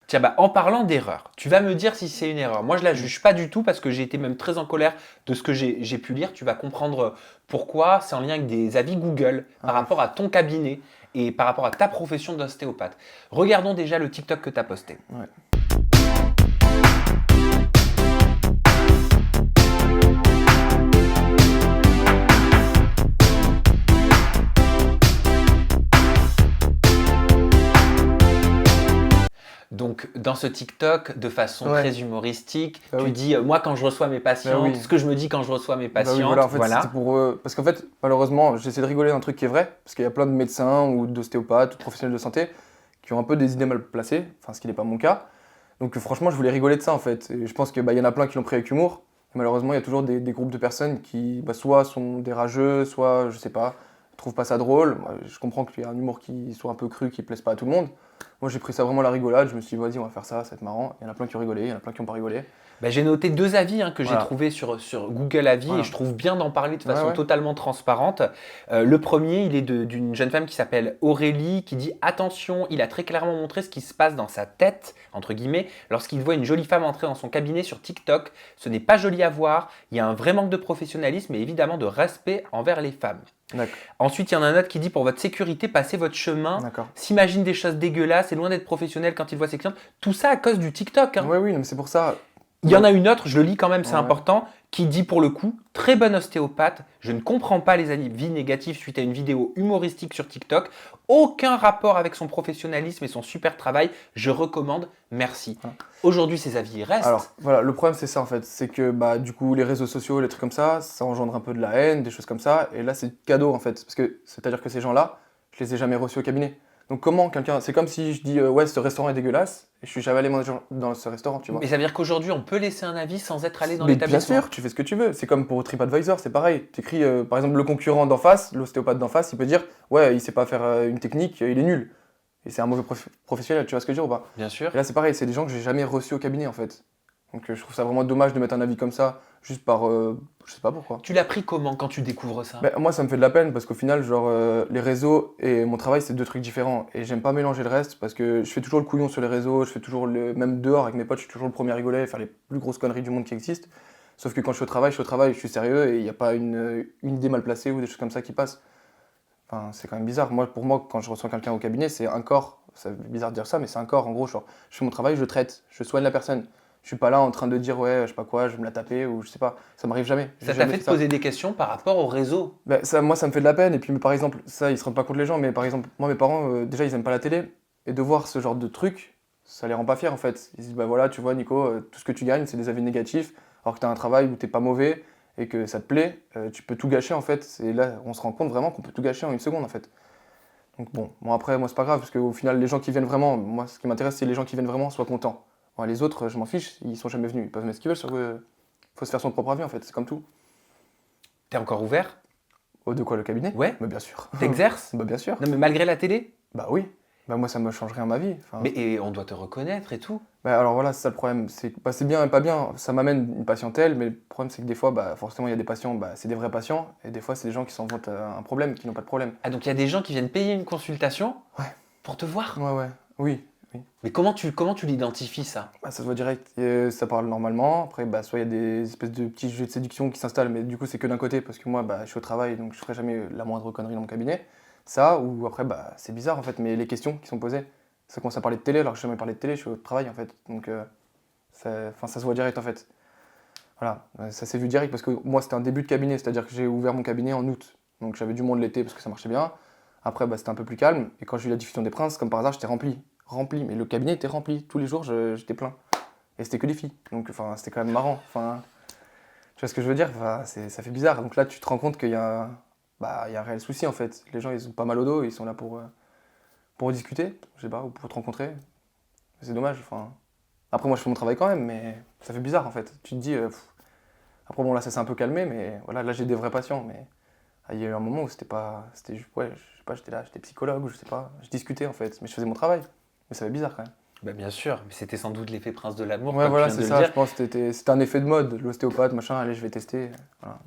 Tiens, bah, en parlant d'erreur, tu vas me dire si c'est une erreur. Moi, je la juge pas du tout parce que j'ai été même très en colère de ce que j'ai pu lire. Tu vas comprendre pourquoi. C'est en lien avec des avis Google par Ah, rapport à ton cabinet et par rapport à ta profession d'ostéopathe. Regardons déjà le TikTok que tu as posté. ouais. Donc, dans ce TikTok, de façon Ouais. très humoristique, Bah tu oui. dis moi quand je reçois mes Bah patientes, oui. ce que je me dis quand je reçois mes Bah oui, patientes, voilà, en fait, c'était voilà. pour parce qu'en fait, malheureusement, j'essaie de rigoler d'un truc qui est vrai, parce qu'il y a plein de médecins ou d'ostéopathes ou de professionnels de santé qui ont un peu des idées mal placées, enfin, ce qui n'est pas mon cas. Donc, franchement, je voulais rigoler de ça, en fait. Et je pense qu'il y en a plein qui l'ont pris avec humour. Et malheureusement, il y a toujours des groupes de personnes qui, soit sont des rageux, soit, je sais pas, trouvent pas ça drôle. Moi, je comprends qu'il y a un humour qui soit un peu cru, qui plaise pas à tout le monde. Moi, j'ai pris ça vraiment à la rigolade. Je me suis dit, vas-y, on va faire ça, ça va être marrant. Il y en a plein qui ont rigolé, il y en a plein qui ont pas rigolé. Bah, j'ai noté deux avis que j'ai Voilà. trouvés sur Google Avis et Voilà. je trouve bien d'en parler de Ouais, façon ouais. totalement transparente. Le premier, il est d'une jeune femme qui s'appelle Aurélie qui dit attention, il a très clairement montré ce qui se passe dans sa tête, entre guillemets, lorsqu'il voit une jolie femme entrer dans son cabinet sur TikTok. Ce n'est pas joli à voir, il y a un vrai manque de professionnalisme et évidemment de respect envers les femmes. D'accord. Ensuite, il y en a un autre qui dit pour votre sécurité, passez votre chemin. D'accord. S'imagine des choses dégueulasses et loin d'être professionnel quand il voit ses clientes. Tout ça à cause du TikTok. Ouais, oui, non, mais c'est pour ça. Il y en a une autre, je le lis quand même, c'est Ouais. important, qui dit pour le coup, très bon ostéopathe, je ne comprends pas les avis négatifs suite à une vidéo humoristique sur TikTok, aucun rapport avec son professionnalisme et son super travail, je recommande, merci. Voilà. Aujourd'hui, ces avis restent. Alors, voilà, le problème c'est ça en fait, c'est que bah, du coup les réseaux sociaux, les trucs comme ça engendre un peu de la haine, des choses comme ça, et là c'est cadeau en fait, parce que c'est-à-dire que ces gens-là, je les ai jamais reçus au cabinet. Donc comment quelqu'un, c'est comme si je dis ouais ce restaurant est dégueulasse, et je suis jamais allé manger dans ce restaurant, tu vois. Mais ça veut dire qu'aujourd'hui, on peut laisser un avis sans être allé dans Mais bien l'établissement. sûr, tu fais ce que tu veux, c'est comme pour TripAdvisor, c'est pareil. Tu écris par exemple le concurrent d'en face, l'ostéopathe d'en face, il peut dire ouais il sait pas faire une technique, il est nul. Et c'est un mauvais professionnel, tu vois ce que je veux dire ou pas? Bien sûr. Et là, c'est pareil, c'est des gens que j'ai jamais reçus au cabinet en fait. Donc je trouve ça vraiment dommage de mettre un avis comme ça, juste par. Je sais pas pourquoi. Tu l'as pris comment quand tu découvres ça? Mais moi, ça me fait de la peine parce qu'au final, genre, les réseaux et mon travail, c'est deux trucs différents. Et j'aime pas mélanger le reste parce que je fais toujours le couillon sur les réseaux, je fais toujours le. Même dehors avec mes potes, je suis toujours le premier à rigoler, faire les plus grosses conneries du monde qui existent. Sauf que quand je suis au travail, je suis sérieux et il n'y a pas une idée mal placée ou des choses comme ça qui passent. Enfin, c'est quand même bizarre. Moi, pour moi, quand je reçois quelqu'un au cabinet, c'est un corps. C'est bizarre de dire ça, mais c'est un corps. En gros, genre, je fais mon travail, je traite, je soigne la personne. Je suis pas là en train de dire ouais, je sais pas quoi, je vais me la taper ou je sais pas. Ça m'arrive jamais. J'ai Ça t'a jamais fait fait te ça. poser des questions par rapport au réseau? Ben, ça, moi, ça me fait de la peine. Et puis, mais par exemple, ça, ils se rendent pas compte les gens, mais par exemple, moi, mes parents, déjà, ils aiment pas la télé. Et de voir ce genre de truc, ça les rend pas fiers en fait. Ils se disent bah voilà, tu vois, Nico, tout ce que tu gagnes, c'est des avis négatifs, alors que tu as un travail où t'es pas mauvais et que ça te plaît, tu peux tout gâcher en fait. Et là, on se rend compte vraiment qu'on peut tout gâcher en une seconde en fait. Donc bon après, moi c'est pas grave, parce qu'au final, les gens qui viennent vraiment, moi ce qui m'intéresse, c'est les gens qui viennent vraiment soient contents. Bon, les autres, je m'en fiche, ils sont jamais venus, ils peuvent mettre ce qu'ils veulent, faut se faire son propre avis en fait, c'est comme tout. T'es encore ouvert? Oh, de quoi, le cabinet? Ouais. Bah bien sûr. T'exerces? Bah bien sûr. Non mais malgré la télé? Bah oui. Bah moi ça me change rien à ma vie. Enfin, Mais et on doit te reconnaître et tout. bah alors voilà, c'est ça le problème. C'est bien et pas bien, ça m'amène une patientèle, mais le problème c'est que des fois, bah, forcément il y a des patients, bah, c'est des vrais patients, et des fois c'est des gens qui s'en vont un problème, qui n'ont pas de problème. Ah donc il y a des gens qui viennent payer une consultation Ouais. pour te voir. Ouais, ouais, oui. Oui. Mais comment tu l'identifies ça? Bah, ça se voit direct, ça parle normalement. Après, bah, soit il y a des espèces de petits jeux de séduction qui s'installent, mais du coup, c'est que d'un côté, parce que moi, bah, je suis au travail, donc je ferai jamais la moindre connerie dans mon cabinet. Ça, ou après, bah, c'est bizarre en fait, mais les questions qui sont posées, ça commence à parler de télé, alors que je n'ai jamais parlé de télé, je suis au travail en fait. Donc, ça se voit direct en fait. Voilà, ça s'est vu direct parce que moi, c'était un début de cabinet, c'est-à-dire que j'ai ouvert mon cabinet en août. Donc, j'avais du monde l'été parce que ça marchait bien. Après, bah, c'était un peu plus calme. Et quand j'ai eu la diffusion des Princes, comme par hasard, j'étais rempli, mais le cabinet était rempli. Tous les jours, j'étais plein. Et c'était que des filles. Donc, enfin, c'était quand même marrant. Enfin, tu vois ce que je veux dire? Enfin, ça fait bizarre. Donc là, tu te rends compte qu'il y a, bah, il y a un réel souci, en fait. Les gens, ils ont pas mal au dos, ils sont là pour discuter, je sais pas, ou pour te rencontrer. C'est dommage. Enfin, après, moi, je fais mon travail quand même, mais ça fait bizarre, en fait. Tu te dis, après, bon, là, ça s'est un peu calmé, mais voilà, là, j'ai des vrais patients. Mais il y a eu un moment où c'était pas, c'était juste, ouais, je sais pas, j'étais là, j'étais psychologue, ou je sais pas. Je discutais, en fait, mais je faisais mon travail. Mais ça fait bizarre, quand même. Bah bien sûr, mais c'était sans doute l'effet prince de l'amour, Ouais, comme tu voilà, viens c'est de le ça, je dire. pense que c'était un effet de mode, l'ostéopathe, machin, allez, je vais tester. Voilà.